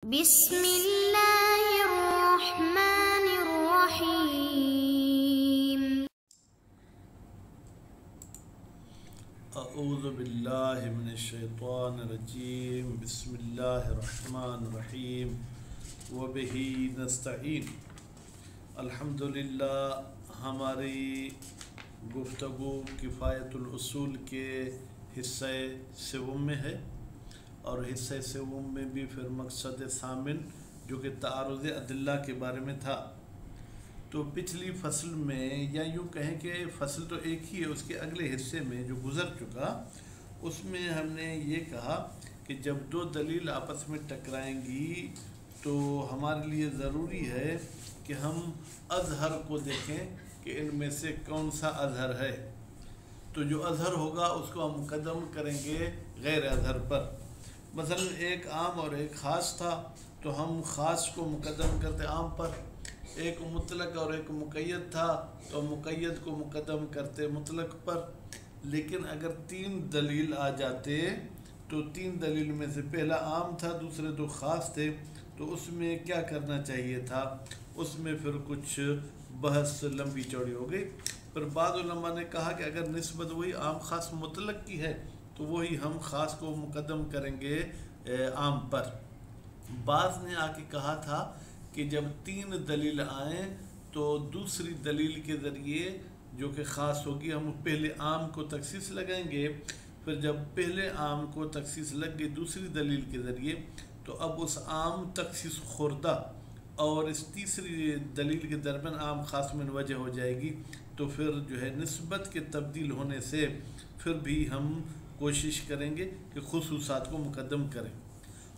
بسم اللہ الرحمن الرحیم۔ اعوذ باللہ من الشیطان الرجیم، بسم اللہ الرحمن الرحیم، وبہ نستعین۔ الحمدللہ، ہماری گفتگو کفایت الاصول کے حصہ سوم میں ہے، اور حصہ سوم میں بھی پھر مقصد ثامن جو کہ تعارض ادلہ کے بارے میں تھا۔ تو پچھلی فصل میں، یا یوں کہیں کہ فصل تو ایک ہی ہے، اس کے اگلے حصے میں جو گزر چکا، اس میں ہم نے یہ کہا کہ جب دو دلیل آپس میں ٹکرائیں گی تو ہمارے لیے ضروری ہے کہ ہم اظہر کو دیکھیں کہ ان میں سے کون سا اظہر ہے۔ تو جو اظہر ہوگا اس کو ہم مقدم کریں گے غیر اظہر پر۔ مثلا ایک عام اور ایک خاص تھا تو ہم خاص کو مقدم کرتے عام پر، ایک مطلق اور ایک مقید تھا تو ہم مقید کو مقدم کرتے مطلق پر۔ لیکن اگر تین دلیل آ جاتے تو تین دلیل میں سے پہلا عام تھا، دوسرے دو خاص تھے، تو اس میں کیا کرنا چاہیے تھا؟ اس میں پھر کچھ بحث لمبی چوڑی ہو گئی۔ پھر بعض علماء نے کہا کہ اگر نسبت وہی عام خاص مطلق کی ہے تو وہی ہم خاص کو مقدم کریں گے عام پر۔ بعض نے آ کے کہا تھا کہ جب تین دلیل آئیں تو دوسری دلیل کے ذریعے جو کہ خاص ہوگی ہم پہلے عام کو تخصیص لگائیں گے، پھر جب پہلے عام کو تخصیص لگ گئی دوسری دلیل کے ذریعے تو اب اس عام تخصیص خوردہ اور اس تیسری دلیل کے درمیان عام خاص منوجہ ہو جائے گی، تو پھر جو ہے نسبت کے تبدیل ہونے سے پھر بھی ہم کوشش کریں گے کہ خصوصات کو مقدم کریں۔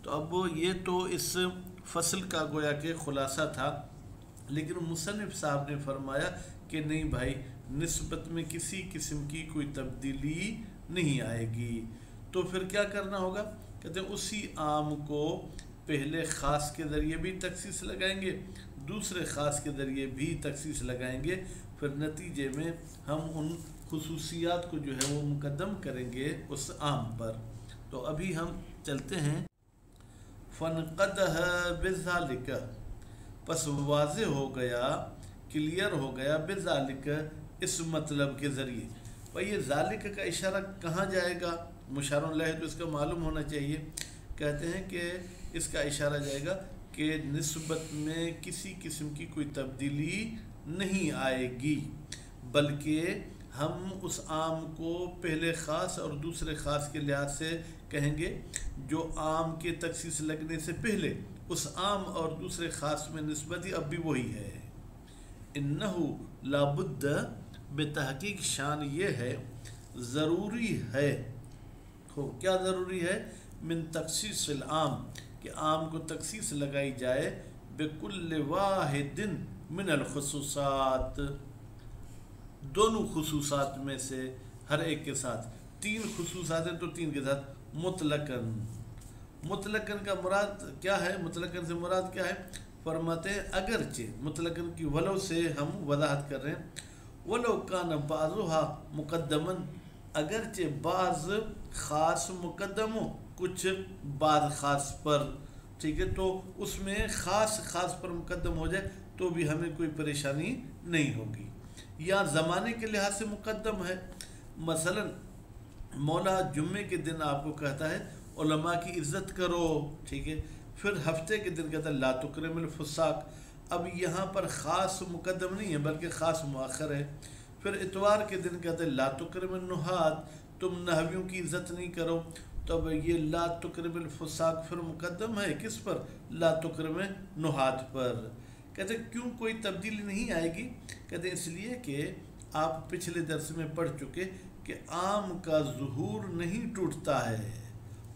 تو اب یہ تو اس فصل کا گویا کہ خلاصہ تھا، لیکن مصنف صاحب نے فرمایا کہ نہیں بھائی، نسبت میں کسی قسم کی کوئی تبدیلی نہیں آئے گی۔ تو پھر کیا کرنا ہوگا؟ کہتے ہیں اسی عام کو پہلے خاص کے ذریعے بھی تخصیص لگائیں گے، دوسرے خاص کے ذریعے بھی تخصیص لگائیں گے، پھر نتیجے میں ہم ان خصوصیات کو جو ہے وہ مقدم کریں گے اس عام پر۔ تو ابھی ہم چلتے ہیں۔ فَانْقَدَحَ بِذَلِكَ، پس واضح ہو گیا، کلیئر ہو گیا، بِذَلِكَ اس مطلب کے ذریعے۔ بھئی یہ ذالک کا اشارہ کہاں جائے گا؟ مشار الیہ تو اس کا معلوم ہونا چاہیے۔ کہتے ہیں کہ اس کا اشارہ جائے گا کہ نسبت میں کسی قسم کی کوئی تبدیلی نہیں آئے گی، بلکہ ہم اس عام کو پہلے خاص اور دوسرے خاص کے لحاظ سے کہیں گے۔ جو عام کے تخصیص لگنے سے پہلے اس عام اور دوسرے خاص میں نسبت اب بھی وہی ہے۔ انہو لابد، بتحقیق شان یہ ہے، ضروری ہے، کیا ضروری ہے؟ من تخصیص العام، کہ عام کو تخصیص لگائی جائے، بکل واحد من الخصوصات، دونوں خصوصات میں سے ہر ایک کے ساتھ۔ تین خصوصات ہیں تو تین کے ساتھ مطلقاً۔ مطلقاً کا مراد کیا ہے؟ مطلقاً سے مراد کیا ہے؟ فرماتے ہیں اگرچہ، مطلقاً کی ولو سے ہم وضاحت کر رہے ہیں، ولو کان بعضها مقدما، اگرچہ بعض خاص مقدم ہو، کچھ بعض خاص پر، ٹھیک ہے، تو اس میں خاص پر مقدم ہو جائے تو بھی ہمیں کوئی پریشانی نہیں ہوگی۔ یا زمانے کے لحاظ سے مقدم ہے، مثلا مولا جمعے کے دن آپ کو کہتا ہے علماء کی عزت کرو، ٹھیک ہے، پھر ہفتے کے دن کہتا ہے لا تکرم الفساق، اب یہاں پر خاص مقدم نہیں ہے بلکہ خاص مؤخر ہے۔ پھر اتوار کے دن کہتے ہیں لا تکرم النحات، تم نحویوں کی عزت نہیں کرو، تب یہ لا تکرم الفساق پھر مقدم ہے کس پر؟ لا تکرم النحات پر۔ کہتے ہیں کیوں کوئی تبدیلی نہیں آئے گی؟ کہتے ہیں اس لیے کہ آپ پچھلے درس میں پڑھ چکے کہ عام کا ظہور نہیں ٹوٹتا ہے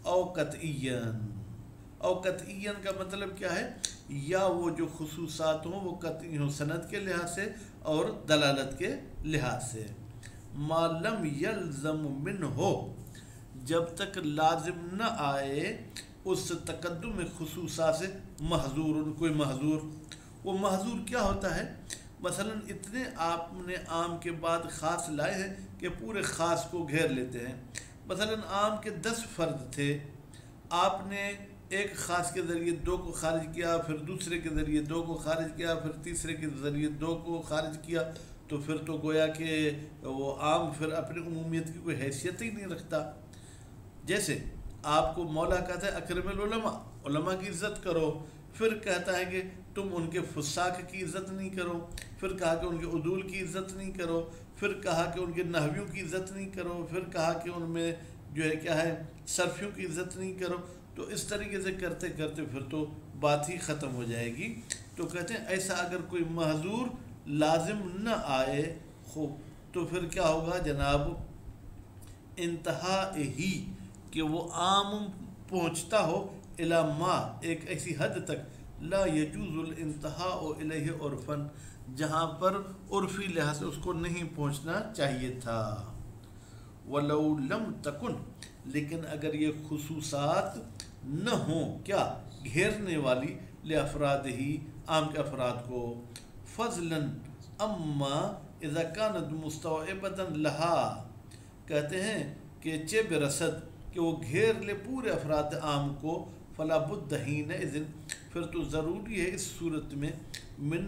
او قطعیاً۔ او قطعیاً کا مطلب کیا ہے؟ یا وہ جو خصوصات ہوں وہ قطعی ہوں سند کے لحاظ سے اور دلالت کے لحاظ سے۔ ما لم یلزم من ہو، جب تک لازم نہ آئے اس تقدم خصوصات سے محظور، کوئی محظور۔ وہ محظور کیا ہوتا ہے؟ مثلا اتنے آپ نے عام کے بعد خاص لائے ہیں کہ پورے خاص کو گھیر لیتے ہیں۔ مثلا عام کے 10 فرد تھے، آپ نے ایک خاص کے ذریعے دو کو خارج کیا، پھر دوسرے کے ذریعے دو کو خارج کیا، پھر تیسرے کے ذریعے دو کو خارج کیا، تو پھر تو گویا کہ وہ عام پھر اپنی عمومیت کی کوئی حیثیت ہی نہیں رکھتا۔ جیسے آپ کو مولا کہتا ہے اکرم العلماء، علماء کی عزت کرو، پھر کہتا ہے کہ تم ان کے فساق کی عزت نہیں کرو، پھر کہا کہ ان کے عدول کی عزت نہیں کرو، پھر کہا کہ ان کے نحویوں کی عزت نہیں کرو، پھر کہا کہ ان میں جو ہے کیا ہے صرفیوں کی عزت نہیں کرو۔ تو اس طریقے سے کرتے کرتے پھر تو بات ہی ختم ہو جائے گی۔ تو کہتے ہیں ایسا اگر کوئی محظور لازم نہ آئے خوب تو پھر کیا ہوگا جناب، انتہا ہی کہ وہ عام پہنچتا ہو الی ما ایک ایسی حد تک لا یجوز الانتہاء الیہ عرفاً جہاں پر عرفی لحاظ سے اس کو نہیں پہنچنا چاہیے تھا۔ ولو لم تکن لیکن اگر یہ خصوصات نہ ہوں کیا گھیرنے والی لافراد ہی عام کے افراد کو، فضلاً اما اذا كانت مستوعبۃ لہا کہتے ہیں کہ چہ برسد کہ وہ گھیر لے پورے افراد عام کو، فلا بد حینئذ پھر تو ضروری ہے اس صورت میں من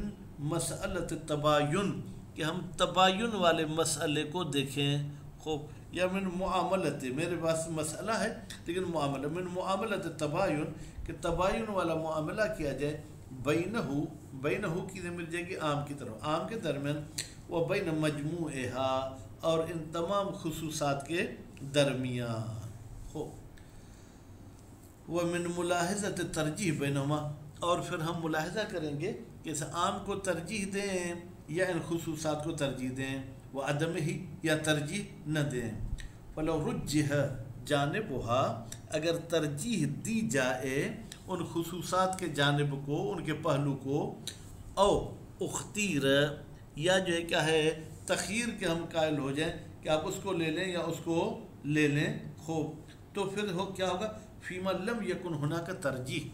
مسئلۃ تباین کہ ہم تباین والے مسئلے کو دیکھیں خوب، یا من معاملت میرے پاس مسئلہ ہے لیکن معاملہ من معاملت تباین کہ تباین والا معاملہ کیا جائے، بینہ کی مل جائے گی عام کی طرف، عام کے درمیان، وہ بین مجموعہا اور ان تمام خصوصات کے درمیان ہو، وہ من ملاحظت ترجیح بینہما اور پھر ہم ملاحظہ کریں گے کہ اس عام کو ترجیح دیں یا ان خصوصات کو ترجیح دیں، وہ عدم ہی یا ترجیح نہ دیں۔ فلو رجح جانبہا اگر ترجیح دی جائے ان خصوصات کے جانب کو، ان کے پہلو کو، او اختیر یا جو ہے کیا ہے تخیر کے ہم قائل ہو جائیں کہ آپ اس کو لے لیں یا اس کو لے لیں خوب، تو پھر کیا ہوگا فیما لم یکن ہونا کا ترجیح،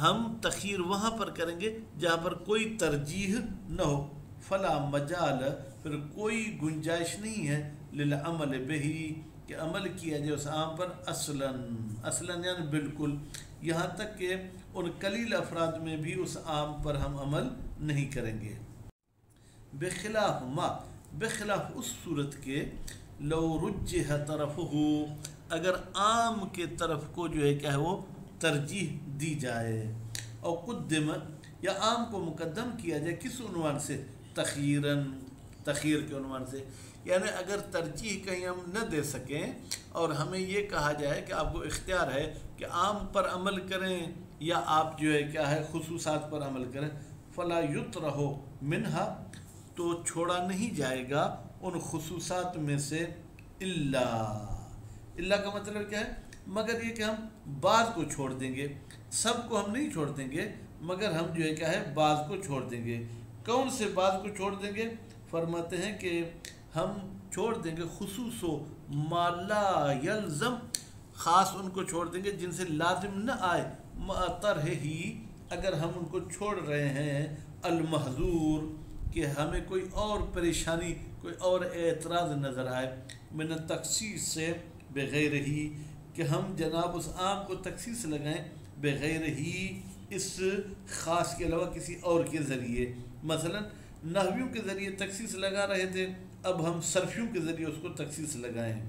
ہم تخیر وہاں پر کریں گے جہاں پر کوئی ترجیح نہ ہو، فلا مجال پھر کوئی گنجائش نہیں ہے للعمل بہی کہ عمل کیا جائے اس عام پر اصلاً یعنی بالکل، یہاں تک کہ ان قلیل افراد میں بھی اس عام پر ہم عمل نہیں کریں گے۔ بخلاف ما بخلاف اس صورت کے لو رجح طرفہ اگر عام کے طرف کو جو ہے کیا ہے وہ ترجیح دی جائے، اور قدم یا عام کو مقدم کیا جائے کس عنوان سے، تخیر کے عنوان سے، یعنی اگر ترجیح کہیں ہم نہ دے سکیں اور ہمیں یہ کہا جائے کہ آپ کو اختیار ہے کہ عام پر عمل کریں یا آپ جو ہے کیا ہے خصوصات پر عمل کریں، فلا یطرح منہا تو چھوڑا نہیں جائے گا ان خصوصات میں سے، اللہ کا مطلب کیا ہے مگر یہ کہ ہم بعض کو چھوڑ دیں گے، سب کو ہم نہیں چھوڑ دیں گے مگر ہم جو ہے کیا ہے بعض کو چھوڑ دیں گے۔ کون سے بعض کو چھوڑ دیں گے؟ فرماتے ہیں کہ ہم چھوڑ دیں گے خصوص و ما لا یلزم، خاص ان کو چھوڑ دیں گے جن سے لازم نہ آئے، طرح ہی اگر ہم ان کو چھوڑ رہے ہیں المحظور کہ ہمیں کوئی اور پریشانی کوئی اور اعتراض نظر آئے، من تخصیص سے بغیر ہی کہ ہم جناب اس عام کو تخصیص لگائیں بغیر ہی اس خاص کے علاوہ کسی اور کے ذریعے، مثلا نحویوں کے ذریعے تخصیص لگا رہے تھے اب ہم صرفیوں کے ذریعے اس کو تخصیص لگائیں۔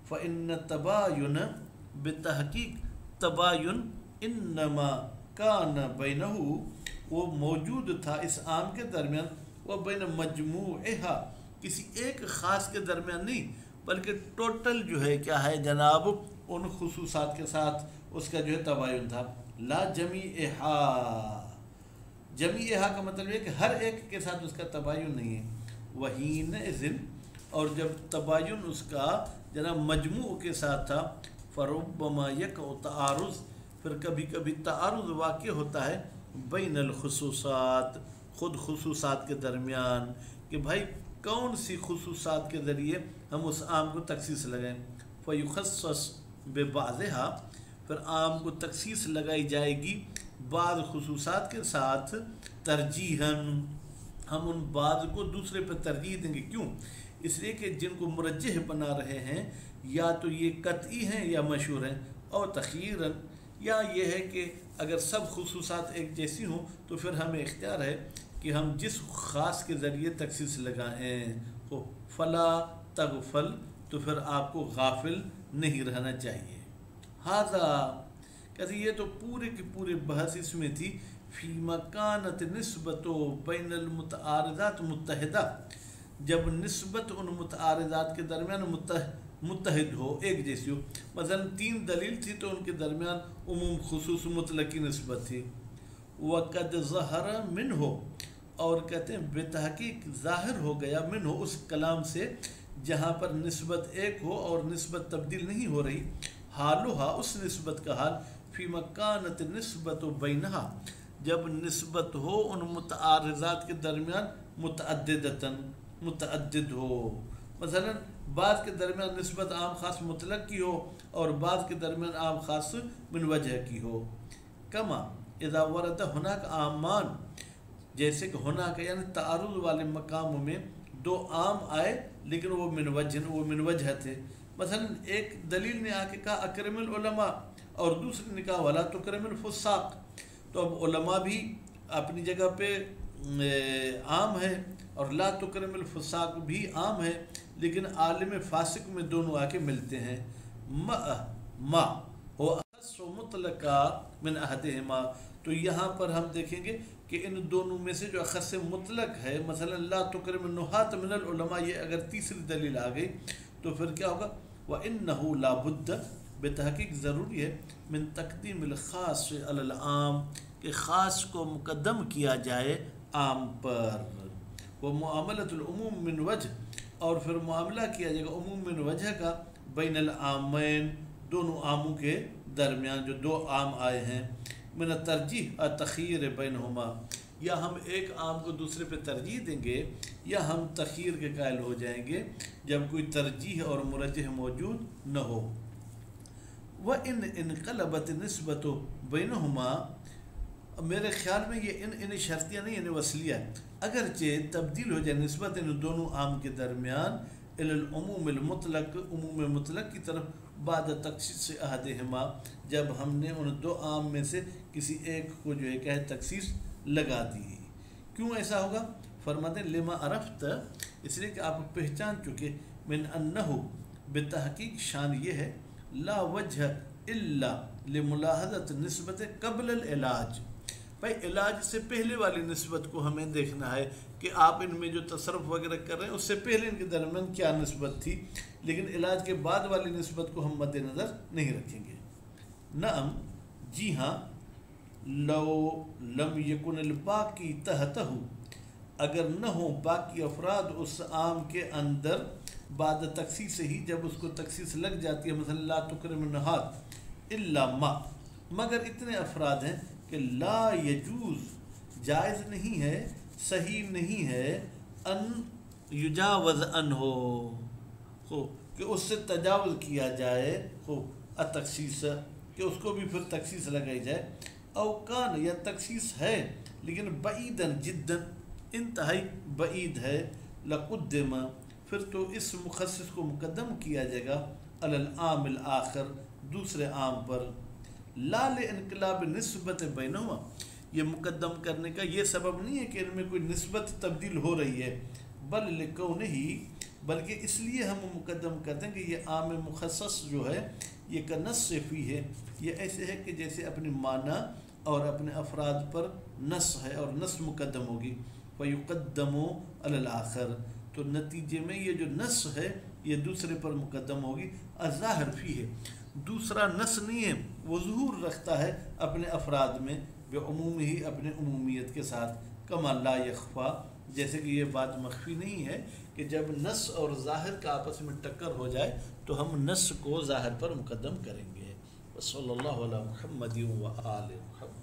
فإن التباین بتحقیق تباین انما کان بینہ وہ موجود تھا اس عام کے درمیان، وہ بین مجموعہا کسی ایک خاص کے درمیان نہیں بلکہ ٹوٹل جو ہے کیا ہے جناب ان خصوصات کے ساتھ اس کا جو ہے تباین تھا، لا جمیعہا، جمیعہا کا مطلب یہ کہ ہر ایک کے ساتھ اس کا تباین نہیں ہے، وحینئذ اور جب تباین اس کا جناب مجموع کے ساتھ تھا، فربما یقع تعارض پھر کبھی کبھی تعارض واقع ہوتا ہے بین الخصوصات خود خصوصات کے درمیان کہ بھائی کون سی خصوصات کے ذریعے ہم اس عام کو تخصیص لگائیں، فیخصص ببعضھا پھر عام کو تخصیص لگائی جائے گی بعض خصوصات کے ساتھ، ترجیحاً ہم ان بعض کو دوسرے پہ ترجیح دیں گے، کیوں؟ اس لیے کہ جن کو مرجح بنا رہے ہیں یا تو یہ قطعی ہیں یا مشہور ہیں، اور تخیراً یا یہ ہے کہ اگر سب خصوصات ایک جیسی ہوں تو پھر ہمیں اختیار ہے کہ ہم جس خاص کے ذریعے تخصیص لگائیں. فلا تغفل، تو پھر آپ کو غافل نہیں رہنا چاہیے. ہذا کہتے یہ تو پورے کی پورے بحث اس میں تھی فی مکانت نسبت بین المتعارضات متحدہ، جب نسبت ان متعارضات کے درمیان متحد ہو، ایک جیسی ہو. مثلا 3 دلیل تھی تو ان کے درمیان عموم خصوص مطلقی نسبت تھی. وقد ظہر منہ، اور کہتے ہیں بے تحقیق ظاہر ہو گیا منہ اس کلام سے جہاں پر نسبت ایک ہو اور نسبت تبدیل نہیں ہو رہی، حالها اس نسبت کا حال فی مکانت نسبت بینہا، جب نسبت ہو ان متعارضات کے درمیان متعدد ہو. مثلا بعض کے درمیان نسبت عام خاص مطلق کی ہو اور بعض کے درمیان عام خاص من وجہ کی ہو. کما اذا ورد ہناک عامان، جیسے کہ ہناک یعنی تعارض والے مقاموں میں 2 عام آئے لیکن وہ من وجہ تھے. مثلا ایک دلیل نے آ کے کہا اکرم العلماء اور دوسری نے کہا ولا تکرم الفساق، تو اب علماء بھی اپنی جگہ پہ عام ہے اور لا تکرم الفساق بھی عام ہے، لیکن عالم فاسق میں دونوں آ کے ملتے ہیں. ما ہو اخص و مطلقہ من احدہما، تو یہاں پر ہم دیکھیں گے کہ ان دونوں میں سے جو اخص مطلق ہے، مثلا لا تکرم النحاة من العلماء، یہ اگر تیسری دلیل آ گئی تو پھر کیا ہوگا؟ وَإِنَّهُ لَا بُدَّ، بے تحقیق ضروری ہے من تقدیم الخاص علی العام، کہ خاص کو مقدم کیا جائے عام پر. وہ معاملۃ العموم من وجہ، اور پھر معاملہ کیا جائے گا عموم من وجہ کا بین العامین، دونوں عاموں کے درمیان جو 2 عام آئے ہیں. من الترجیح التخیر بینہما، یا ہم ایک عام کو دوسرے پہ ترجیح دیں گے یا ہم تخیر کے قائل ہو جائیں گے جب کوئی ترجیح اور مرجح موجود نہ ہو. وَإِنْ انقلبت نسبت بینہما، میرے خیال میں یہ ان شرطیہ نہیں یعنی وصلیہ، اگرچہ تبدیل ہو جائے نسبت ان دونوں عام کے درمیان الی العموم المطلق، عموم مطلق کی طرف، بعد تخصیص احدہما، جب ہم نے ان 2 عام میں سے کسی ایک کو جو ہے کہ تخصیص لگا دی. کیوں ایسا ہوگا؟ فرماتے ہیں لما عرفت، اس لیے کہ آپ پہچان چکے، من انہ، بتحقیق شان یہ ہے، لا وجہ الا لملاحظت نسبت قبل العلاج. بھائی علاج سے پہلے والی نسبت کو ہمیں دیکھنا ہے کہ آپ ان میں جو تصرف وغیرہ کر رہے ہیں اس سے پہلے ان کے درمیان کیا نسبت تھی، لیکن علاج کے بعد والی نسبت کو ہم مد نظر نہیں رکھیں گے. نعم، جی ہاں، لو لم یکن الباقی تحتہ، اگر نہ ہو باقی افراد اس عام کے اندر بعد تخصیص ہی، جب اس کو تخصیص لگ جاتی ہے، مثلا لا تکرم النحاة الا ما، مگر اتنے افراد ہیں کہ لا یجوز، جائز نہیں ہے، صحیح نہیں ہے، ان یجاوز ان ہو کہ اس سے تجاوز کیا جائے، التخصیص، کہ اس کو بھی پھر تخصیص لگائی جائے. او کان، یا تخصیص ہے لیکن بعیداً جداً، انتہائی بعید ہے، لقدم، پھر تو اس مخصص کو مقدم کیا جائے گا علی العام الآخر، دوسرے عام پر. لا لانقلاب نسبت بینہما، یہ مقدم کرنے کا یہ سبب نہیں ہے کہ ان میں کوئی نسبت تبدیل ہو رہی ہے، بل لکونہ، بلکہ اس لیے ہم مقدم کرتے ہیں کہ یہ عام مخصص جو ہے یہ کا نص فی ہے، یہ ایسے ہے کہ جیسے اپنی معنی اور اپنے افراد پر نص ہے اور نص مقدم ہوگی. فیقدم علی الآخر، تو نتیجے میں یہ جو نص ہے یہ دوسرے پر مقدم ہوگی. الظاہر فی ہے، دوسرا نص نہیں ہے، وہ ظہور رکھتا ہے اپنے افراد میں بعموم ہی، اپنے عمومیت کے ساتھ. کما لا یخفا، جیسے کہ یہ بات مخفی نہیں ہے کہ جب نص اور ظاہر کا آپس میں ٹکر ہو جائے تو ہم نص کو ظاہر پر مقدم کریں گے. صلی اللہ علیہ محمد و آل محمد.